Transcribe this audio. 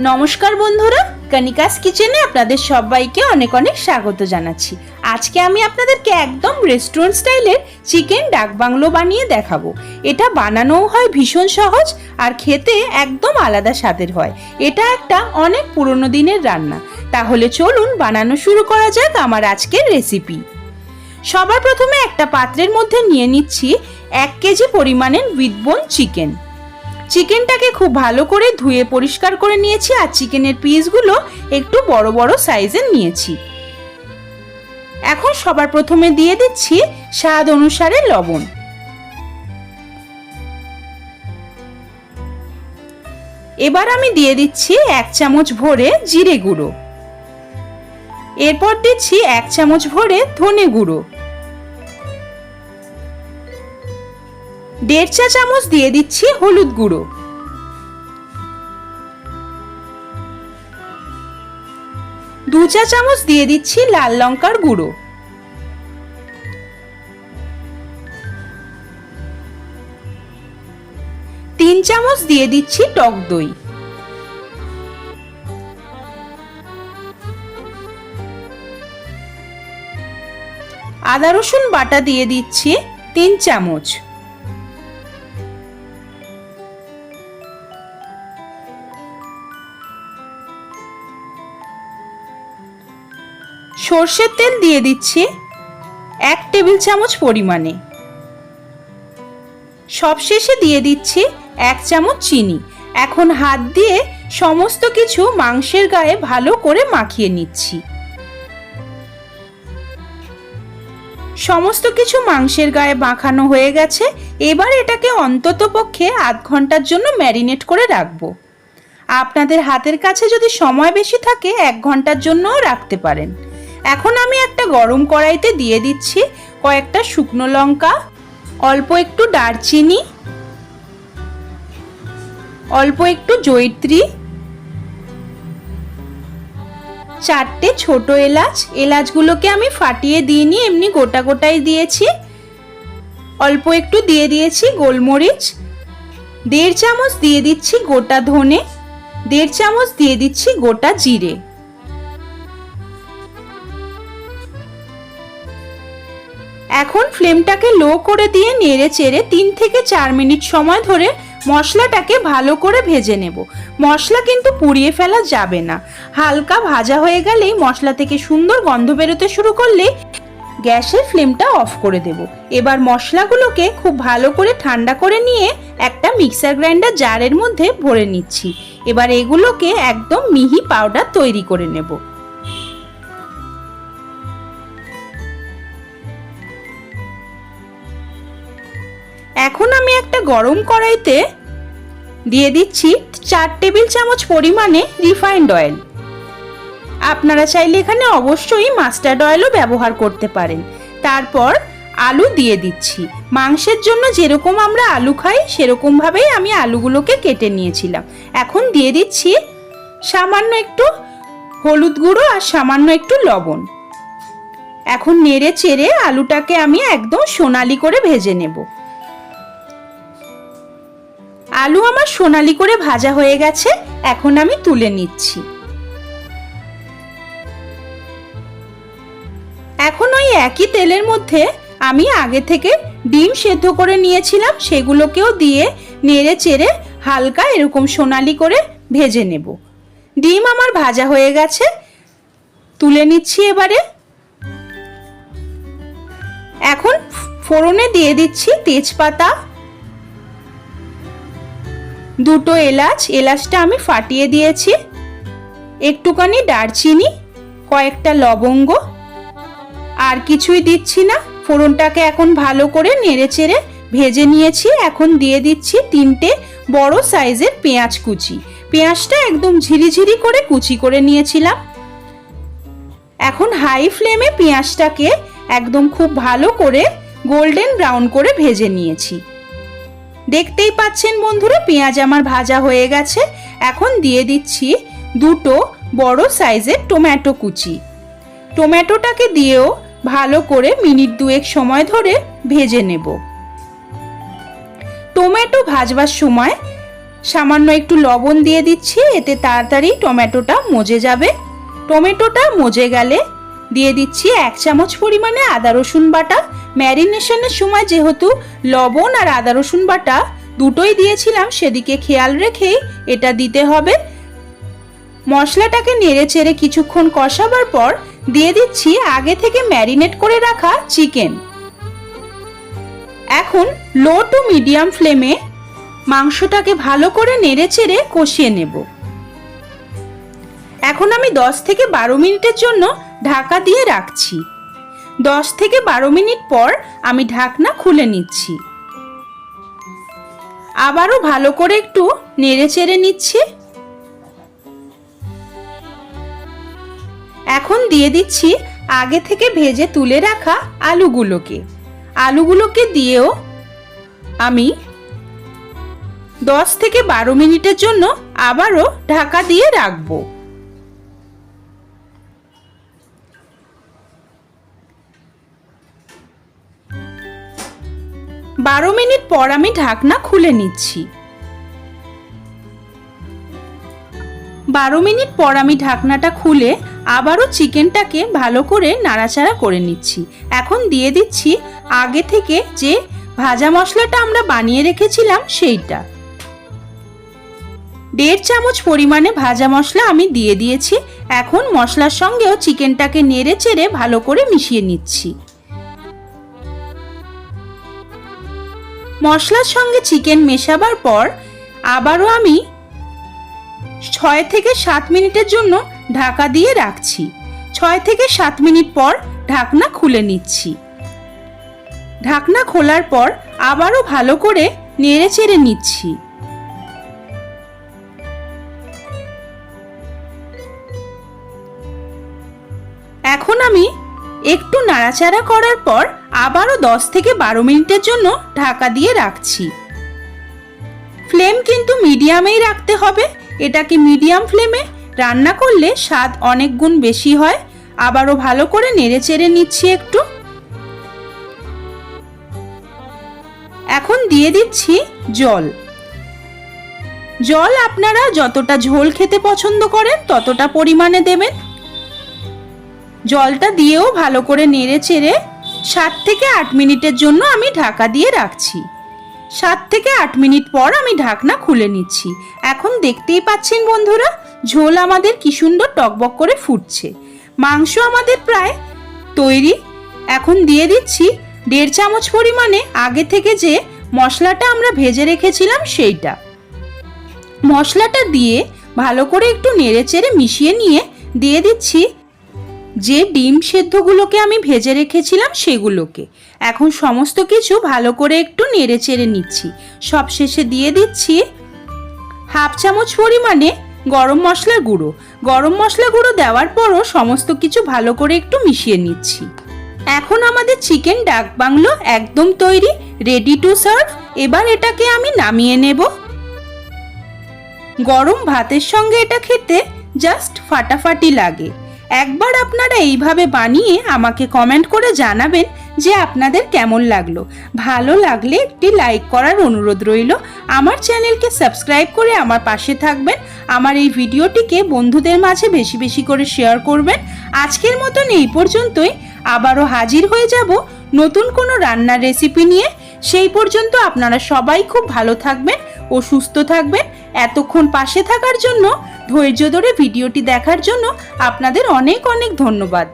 নমস্কার বন্ধুরা, কনিকাস কিচেনে আপনাদের সবাইকে অনেক অনেক স্বাগত জানাচ্ছি। আজকে আমি আপনাদেরকে একদম রেস্টুরেন্ট স্টাইলের চিকেন ডাক বাংলো বানিয়ে দেখাবো। এটা বানানোও হয় ভীষণ সহজ আর খেতে একদম আলাদা স্বাদের হয়। এটা একটা অনেক পুরনো দিনের রান্না। তাহলে চলুন বানানো শুরু করা যাক আমার আজকের রেসিপি। সবার প্রথমে একটা পাত্রের মধ্যে নিয়ে নিচ্ছি 1 কেজি পরিমাণের উইথ বোন চিকেন। চিকেনটাকে খুব ভালো করে ধুয়ে পরিষ্কার করে নিয়েছি আর চিকেনের পিসগুলো একটু বড় বড় সাইজের নিয়েছি। এখন সবার প্রথমে দিয়ে দিচ্ছি স্বাদ অনুসারে লবণ। এবার আমি দিয়ে দিচ্ছি 1 চামচ ভরে জিরে গুঁড়ো। এরপর দিচ্ছি 1 চামচ ভরে ধনে গুঁড়ো। 1.5 চা চামচ দিয়ে দিচ্ছি হলুদ গুঁড়ো। 2 চা চামচ দিয়ে দিচ্ছি লাল লঙ্কার গুঁড়ো। 3 চামচ দিয়ে দিচ্ছি টক দই। আদা রসুন বাটা দিয়ে দিচ্ছি 3 চামচ। সরষের তেল দিয়ে দিচ্ছি 1 টেবিল চামচ পরিমাণে। সবশেষে দিয়ে দিচ্ছি 1 চামচ চিনি। এখন হাত দিয়ে সমস্ত কিছু মাংসের গায়ে ভালো করে মাখিয়ে নিচ্ছি। সমস্ত কিছু মাংসের গায়ে মাখানো হয়ে গেছে। এবার এটাকে অন্ততপক্ষে আধ ঘন্টার জন্য ম্যারিনেট করে রাখবো। আপনাদের হাতের কাছে যদি সময় বেশি থাকে 1 ঘন্টার জন্যও রাখতে পারেন। এখন আমি একটা গরম কড়াইতে দিয়ে দিচ্ছি কয়েকটা শুকনো লঙ্কা, অল্প একটু দারচিনি, অল্প একটু জয়িত্রী, 4টে ছোট এলাচ। এলাচগুলোকে আমি ফাটিয়ে দিইনি, এমনি গোটা গোটাই দিয়েছি। অল্প একটু দিয়ে দিয়েছি গোলমরিচ। 1.5 চামচ দিয়ে দিচ্ছি গোটা ধনে। 1.5 চামচ দিয়ে দিচ্ছি গোটা জিরে। এখন ফ্লেমটাকে লো করে দিয়ে নেড়ে চেড়ে 3 থেকে 4 মিনিট সময় ধরে মশলাটাকে ভালো করে ভেজে নেব। মশলা কিন্তু পুড়িয়ে ফেলা যাবে না। হালকা ভাজা হয়ে গেলেই মশলা থেকে সুন্দর গন্ধ বেরোতে শুরু করলে গ্যাসের ফ্লেমটা অফ করে দেব। এবার মশলাগুলোকে খুব ভালো করে ঠান্ডা করে নিয়ে একটা মিক্সার গ্রাইন্ডার জারের মধ্যে ভরে নিচ্ছি। এবার এগুলোকে একদম মিহি পাউডার তৈরি করে নেব। এখন আমি একটা গরম কড়াইতে দিয়ে দিচ্ছি 4 টেবিল চামচ পরিমাণে রিফাইন্ড অয়েল। আপনারা চাইলে এখানে অবশ্যই মাস্টার্ড অয়েলও ব্যবহার করতে পারেন। তারপর আলু দিয়ে দিচ্ছি। মাংসের জন্য যেরকম আমরা আলু খাই সেরকম ভাবেই আমি আলুগুলোকে কেটে নিয়েছিলাম। এখন দিয়ে দিচ্ছি সামান্য একটু হলুদ গুঁড়ো আর সামান্য একটু লবণ। এখন নেড়ে চেড়ে আলুটাকে আমি একদম সোনালি করে ভেজে নেব। আলু আমার সোনালি করে ভাজা হয়ে গেছে। এখন আমি তুলে নিচ্ছি। এখন ওই একই তেলের মধ্যে আমি আগে থেকে ডিম সেদ্ধ করে নিয়েছিলাম, সেগুলোকেও দিয়ে নেড়ে চেড়ে হালকা এরকম সোনালি করে ভেজে নেব। ডিম আমার ভাজা হয়ে গেছে, তুলে নিচ্ছি এবারে। এখন ফোড়নে দিয়ে দিচ্ছি তেজপাতা, 2টো এলাচ। এলাচটা আমি ফাটিয়ে দিয়েছি। একটুখানি দারচিনি, কয়েকটা লবঙ্গ, আর কিছুই দিচ্ছি না। ফোড়নটাকে এখন ভালো করে নেড়েচেড়ে ভেজে নিয়েছি। এখন দিয়ে দিচ্ছি 3টে বড় সাইজের পেঁয়াজ কুচি। পেঁয়াজটা একদম ঝিরিঝিরি করে কুচি করে নিয়েছিলাম। এখন হাই ফ্লেমে পেঁয়াজটাকে একদম খুব ভালো করে গোল্ডেন ব্রাউন করে ভেজে নিয়েছি। দেখতেই পাচ্ছেন বন্ধুরা, পেঁয়াজ আমার ভাজা হয়ে গেছে। এখন দিয়ে দিচ্ছি 2টো বড় সাইজের টমেটো কুচি। টমেটোটাকে দিয়েও ভালো করে মিনিট 2 সময় ধরে ভেজে নেব। টমেটো ভাজবার সময় সামান্য একটু লবণ দিয়ে দিচ্ছি, এতে তাড়াতাড়ি টমেটোটা মজে যাবে। টমেটোটা মজে গেলে দিয়ে দিচ্ছি 1 চামচ পরিমাণে আদা রসুন বাটা। ম্যারিনেশনের সময় যেহেতু লবণ আর আদা রসুন বাটা দুটোই দিয়েছিলাম, সেদিকে খেয়াল রেখেই এটা দিতে হবে। মশলাটাকে নেড়ে চেড়ে কিছুক্ষণ কষাবার পর দিয়ে দিচ্ছি আগে থেকে ম্যারিনেট করে রাখা চিকেন। এখন লো টু মিডিয়াম ফ্লেমে মাংসটাকে ভালো করে নেড়ে চেড়ে কষিয়ে নেব। এখন আমি 10 থেকে 12 মিনিটের জন্য ঢাকা দিয়ে রাখছি। 10 থেকে 12 মিনিট পর আমি ঢাকনা খুলে নিচ্ছি। আবারও ভালো করে একটু নেড়ে চেড়ে নিচ্ছি। এখন দিয়ে দিচ্ছি আগে থেকে ভেজে তুলে রাখা আলুগুলোকে দিয়েও আমি 10 থেকে 12 মিনিটের জন্য আবারও ঢাকা দিয়ে রাখবো। 12 মিনিট পর আমি ঢাকনা খুলে নিচ্ছি। 12 মিনিট পর আমি ঢাকনাটা খুলে আবারও চিকেনটাকে ভালো করে নাড়াচাড়া করে নিচ্ছি। এখন দিয়ে দিচ্ছি আগে থেকে যে ভাজা মশলাটা আমরা বানিয়ে রেখেছিলাম সেইটা। 1.5 চামচ পরিমাণে ভাজা মশলা আমি দিয়ে দিয়েছি। এখন মশলার সঙ্গেও চিকেনটাকে নেড়ে চেড়ে ভালো করে মিশিয়ে নিচ্ছি। মশলার সঙ্গে চিকেন মেশাবার পর আবারও আমি 6 থেকে 7 মিনিটের জন্য ঢাকা দিয়ে রাখছি। 6 থেকে 7 মিনিট পর ঢাকনা খুলে নিচ্ছি। ঢাকনা খোলার পর আবারও ভালো করে নেড়ে চেড়ে নিচ্ছি। এখন আমি একটু নাড়াচাড়া করার পর আবারও 10 থেকে 12 মিনিটের জন্য ঢাকা দিয়ে রাখছি। ফ্লেম কিন্তু মিডিয়ামেই রাখতে হবে। এটাকে মিডিয়াম ফ্লেমে রান্না করলে স্বাদ অনেক গুণ বেশি হয়। আবারও ভালো করে নেড়ে চেড়ে নিচ্ছি একটু। এখন দিয়ে দিচ্ছি জল আপনারা যতটা ঝোল খেতে পছন্দ করেন ততটা পরিমাণে দেবেন। জলটা দিয়েও ভালো করে নেড়ে চেড়ে 7 থেকে 8 মিনিটের জন্য আমি ঢাকা দিয়ে রাখছি। 7 থেকে 8 মিনিট পর আমি ঢাকনা খুলে নিচ্ছি। এখন দেখতেই পাচ্ছেন বন্ধুরা, ঝোল আমাদের কি সুন্দর টকবক করে ফুটছে। মাংস আমাদের প্রায় তৈরি। এখন দিয়ে দিচ্ছি 1.5 চামচ পরিমাণে আগে থেকে যে মশলাটা আমরা ভেজে রেখেছিলাম সেইটা। মশলাটা দিয়ে ভালো করে একটু নেড়ে চেড়ে মিশিয়ে নিয়ে দিয়ে দিচ্ছি যে ডিম সেদ্ধগুলোকে আমি ভেজে রেখেছিলাম সেগুলোকে। এখন সমস্ত কিছু ভালো করে একটু নেড়ে চেড়ে নিচ্ছি। সবশেষে দিয়ে দিচ্ছি 1/2 চামচ পরিমাণে গরম মশলার গুঁড়ো। গরম মশলা গুঁড়ো দেওয়ার পরও সমস্ত কিছু ভালো করে একটু মিশিয়ে নিচ্ছি। এখন আমাদের চিকেন ডাক বাংলো একদম তৈরি, রেডি টু সার্ভ। এবার এটাকে আমি নামিয়ে নেব। গরম ভাতের সঙ্গে এটা খেতে জাস্ট ফাটাফাটি লাগে। একবার আপনারা এইভাবে বানিয়ে আমাকে কমেন্ট করে জানাবেন যে আপনাদের কেমন লাগলো। ভালো লাগলে একটি লাইক করার অনুরোধ রইল। আমার চ্যানেলকে সাবস্ক্রাইব করে আমার পাশে থাকবেন। আমার এই ভিডিওটিকে বন্ধুদের মাঝে বেশি বেশি করে শেয়ার করবেন। আজকের মতন এই পর্যন্তই। আবারও হাজির হয়ে যাব নতুন কোনো রান্নার রেসিপি নিয়ে। সেই পর্যন্ত আপনারা সবাই খুব ভালো থাকবেন ও সুস্থ থাকবেন। এতক্ষণ পাশে থাকার জন্য, ধৈর্য ধরে ভিডিওটি দেখার জন্য আপনাদের অনেক অনেক ধন্যবাদ।